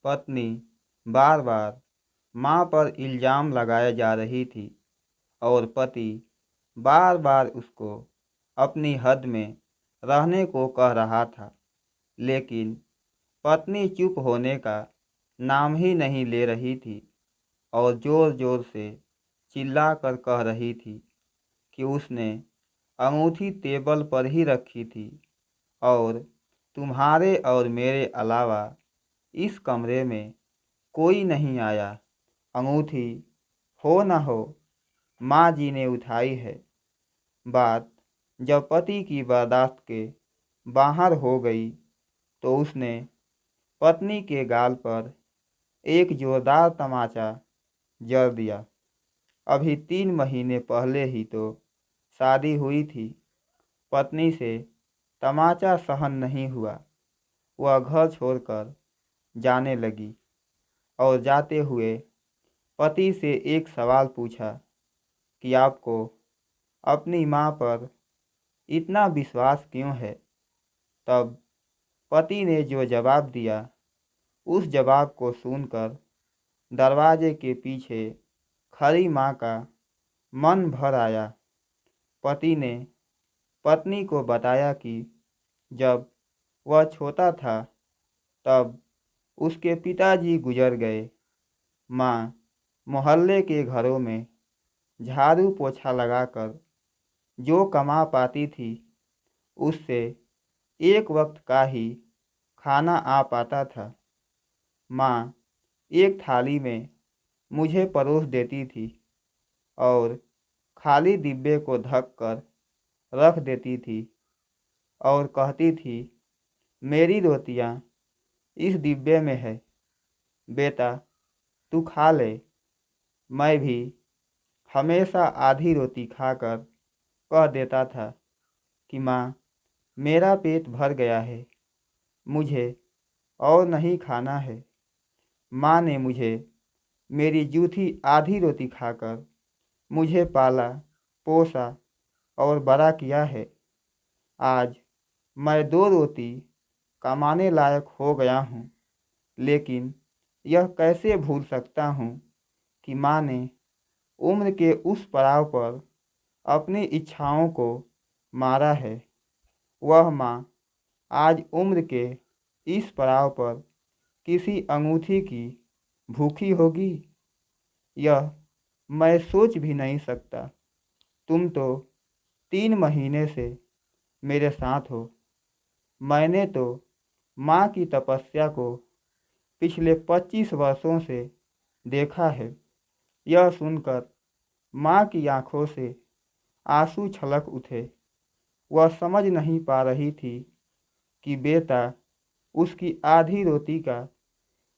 पत्नी बार बार माँ पर इल्ज़ाम लगाए जा रही थी और पति बार बार उसको अपनी हद में रहने को कह रहा था, लेकिन पत्नी चुप होने का नाम ही नहीं ले रही थी और ज़ोर ज़ोर से चिल्लाकर कह रही थी कि उसने अंगूठी टेबल पर ही रखी थी और तुम्हारे और मेरे अलावा इस कमरे में कोई नहीं आया। अंगूठी हो न हो, माँ जी ने उठाई है। बात जब पति की बर्दाश्त के बाहर हो गई तो उसने पत्नी के गाल पर एक जोरदार तमाचा जड़ दिया। अभी 3 महीने पहले ही तो शादी हुई थी। पत्नी से तमाचा सहन नहीं हुआ। वह घर छोड़कर जाने लगी और जाते हुए पति से एक सवाल पूछा कि आपको अपनी माँ पर इतना विश्वास क्यों है। तब पति ने जो जवाब दिया, उस जवाब को सुनकर दरवाजे के पीछे खड़ी माँ का मन भर आया। पति ने पत्नी को बताया कि जब वह छोटा था तब उसके पिताजी गुजर गए। माँ मोहल्ले के घरों में झाड़ू पोछा लगाकर जो कमा पाती थी उससे एक वक्त का ही खाना आ पाता था। माँ एक थाली में मुझे परोस देती थी और खाली डिब्बे को ढक कर रख देती थी और कहती थी, मेरी रोटियां इस डिब्बे में है, बेटा तू खा ले। मैं भी हमेशा आधी रोटी खाकर कह देता था कि माँ मेरा पेट भर गया है, मुझे और नहीं खाना है। माँ ने मुझे मेरी जूठी आधी रोटी खाकर मुझे पाला पोसा और बड़ा किया है। आज मैं 2 रोटी कमाने लायक हो गया हूँ, लेकिन यह कैसे भूल सकता हूँ कि माँ ने उम्र के उस पड़ाव पर अपनी इच्छाओं को मारा है। वह माँ आज उम्र के इस पड़ाव पर किसी अंगूठी की भूखी होगी, यह मैं सोच भी नहीं सकता। तुम तो 3 महीने से मेरे साथ हो। मैंने तो माँ की तपस्या को पिछले 25 वर्षों से देखा है। यह सुनकर माँ की आंखों से आंसू छलक उठे। वह समझ नहीं पा रही थी कि बेटा उसकी आधी रोटी का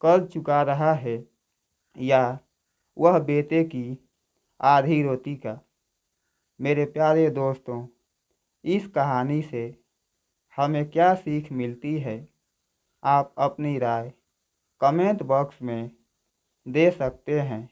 कर्ज चुका रहा है या वह बेटे की आधी रोटी का। मेरे प्यारे दोस्तों, इस कहानी से हमें क्या सीख मिलती है, आप अपनी राय कमेंट बॉक्स में दे सकते हैं।